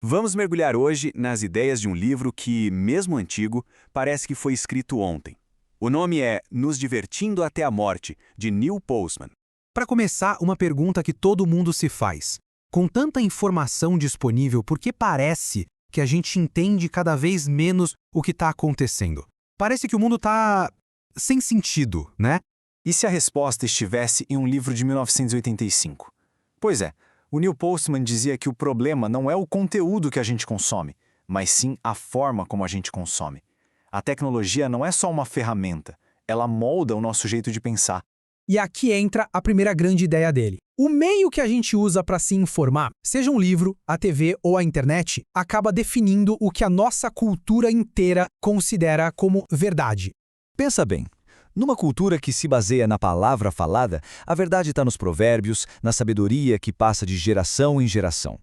Vamos mergulhar hoje nas ideias de um livro que, mesmo antigo, parece que foi escrito ontem. O nome é Nos Divertindo até a Morte, de Neil Postman. Para começar, uma pergunta que todo mundo se faz. Com tanta informação disponível, por que parece que a gente entende cada vez menos o que está acontecendo? Parece que o mundo está sem sentido, né? E se a resposta estivesse em um livro de 1985? Pois é, o Neil Postman dizia que o problema não é o conteúdo que a gente consome, mas sim a forma como a gente consome. A tecnologia não é só uma ferramenta, ela molda o nosso jeito de pensar. E aqui entra a primeira grande ideia dele. O meio que a gente usa para se informar, seja um livro, a TV ou a internet, acaba definindo o que a nossa cultura inteira considera como verdade. Pensa bem. Numa cultura que se baseia na palavra falada, a verdade está nos provérbios, na sabedoria que passa de geração em geração.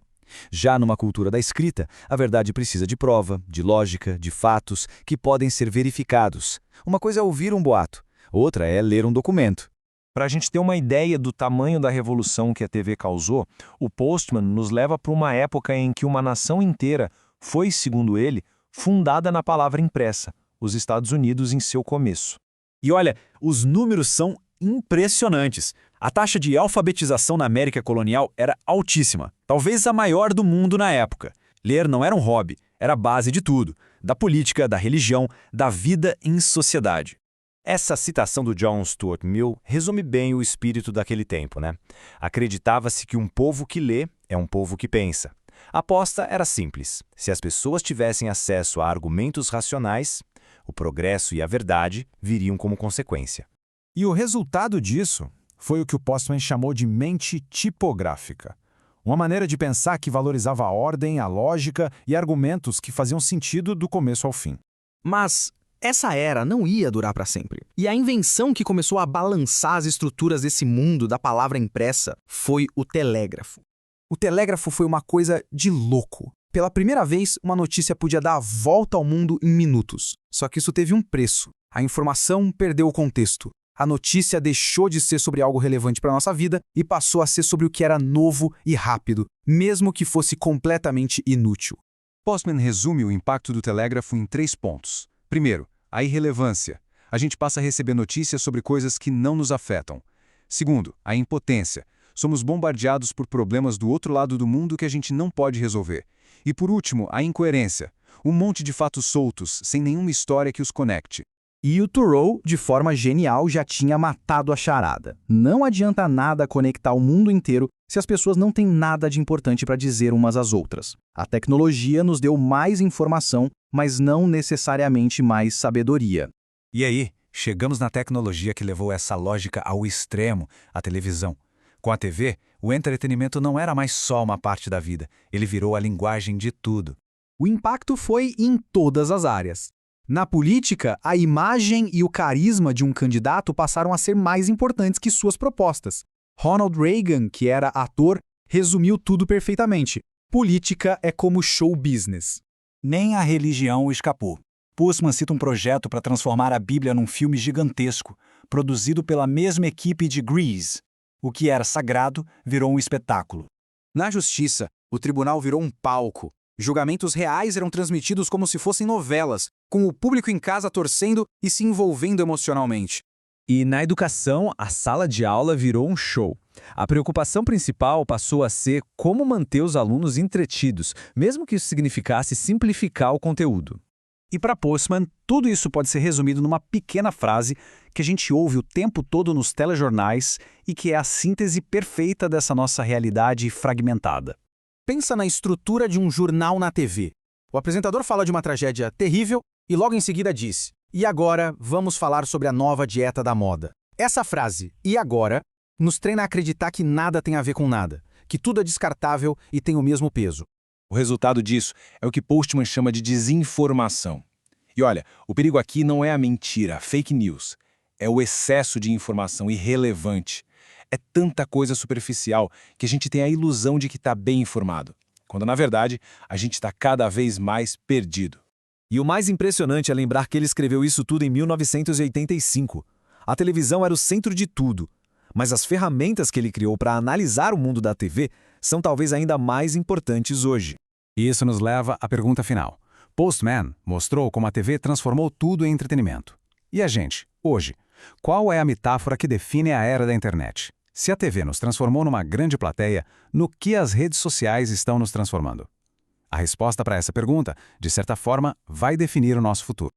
Já numa cultura da escrita, a verdade precisa de prova, de lógica, de fatos que podem ser verificados. Uma coisa é ouvir um boato, outra é ler um documento. Para a gente ter uma ideia do tamanho da revolução que a TV causou, o Postman nos leva para uma época em que uma nação inteira foi, segundo ele, fundada na palavra impressa, os Estados Unidos em seu começo. E olha, os números são impressionantes. A taxa de alfabetização na América colonial era altíssima, talvez a maior do mundo na época. Ler não era um hobby, era a base de tudo, da política, da religião, da vida em sociedade. Essa citação do John Stuart Mill resume bem o espírito daquele tempo, né? Acreditava-se que um povo que lê é um povo que pensa. A aposta era simples. Se as pessoas tivessem acesso a argumentos racionais, o progresso e a verdade viriam como consequência. E o resultado disso foi o que o Postman chamou de mente tipográfica. Uma maneira de pensar que valorizava a ordem, a lógica e argumentos que faziam sentido do começo ao fim. Mas essa era não ia durar para sempre. E a invenção que começou a balançar as estruturas desse mundo da palavra impressa foi o telégrafo. O telégrafo foi uma coisa de louco. Pela primeira vez, uma notícia podia dar a volta ao mundo em minutos. Só que isso teve um preço. A informação perdeu o contexto. A notícia deixou de ser sobre algo relevante para a nossa vida e passou a ser sobre o que era novo e rápido, mesmo que fosse completamente inútil. Postman resume o impacto do telégrafo em 3 pontos. Primeiro, a irrelevância. A gente passa a receber notícias sobre coisas que não nos afetam. Segundo, a impotência. Somos bombardeados por problemas do outro lado do mundo que a gente não pode resolver. E por último, a incoerência. Um monte de fatos soltos, sem nenhuma história que os conecte. E o Thoreau, de forma genial, já tinha matado a charada. Não adianta nada conectar o mundo inteiro se as pessoas não têm nada de importante para dizer umas às outras. A tecnologia nos deu mais informação, mas não necessariamente mais sabedoria. E aí, chegamos na tecnologia que levou essa lógica ao extremo, a televisão. Com a TV, o entretenimento não era mais só uma parte da vida, ele virou a linguagem de tudo. O impacto foi em todas as áreas. Na política, a imagem e o carisma de um candidato passaram a ser mais importantes que suas propostas. Ronald Reagan, que era ator, resumiu tudo perfeitamente. Política é como show business. Nem a religião escapou. Postman cita um projeto para transformar a Bíblia num filme gigantesco, produzido pela mesma equipe de Grease. O que era sagrado virou um espetáculo. Na justiça, o tribunal virou um palco. Julgamentos reais eram transmitidos como se fossem novelas, com o público em casa torcendo e se envolvendo emocionalmente. E na educação, a sala de aula virou um show. A preocupação principal passou a ser como manter os alunos entretidos, mesmo que isso significasse simplificar o conteúdo. E para Postman, tudo isso pode ser resumido numa pequena frase que a gente ouve o tempo todo nos telejornais e que é a síntese perfeita dessa nossa realidade fragmentada. Pensa na estrutura de um jornal na TV. O apresentador fala de uma tragédia terrível e logo em seguida diz: "E agora vamos falar sobre a nova dieta da moda." Essa frase, "e agora", nos treina a acreditar que nada tem a ver com nada, que tudo é descartável e tem o mesmo peso. O resultado disso é o que Postman chama de desinformação. E olha, o perigo aqui não é a mentira, a fake news. É o excesso de informação irrelevante. É tanta coisa superficial que a gente tem a ilusão de que está bem informado, quando na verdade a gente está cada vez mais perdido. E o mais impressionante é lembrar que ele escreveu isso tudo em 1985. A televisão era o centro de tudo, mas as ferramentas que ele criou para analisar o mundo da TV são talvez ainda mais importantes hoje. E isso nos leva à pergunta final. Postman mostrou como a TV transformou tudo em entretenimento. E a gente, hoje, qual é a metáfora que define a era da internet? Se a TV nos transformou numa grande plateia, no que as redes sociais estão nos transformando? A resposta para essa pergunta, de certa forma, vai definir o nosso futuro.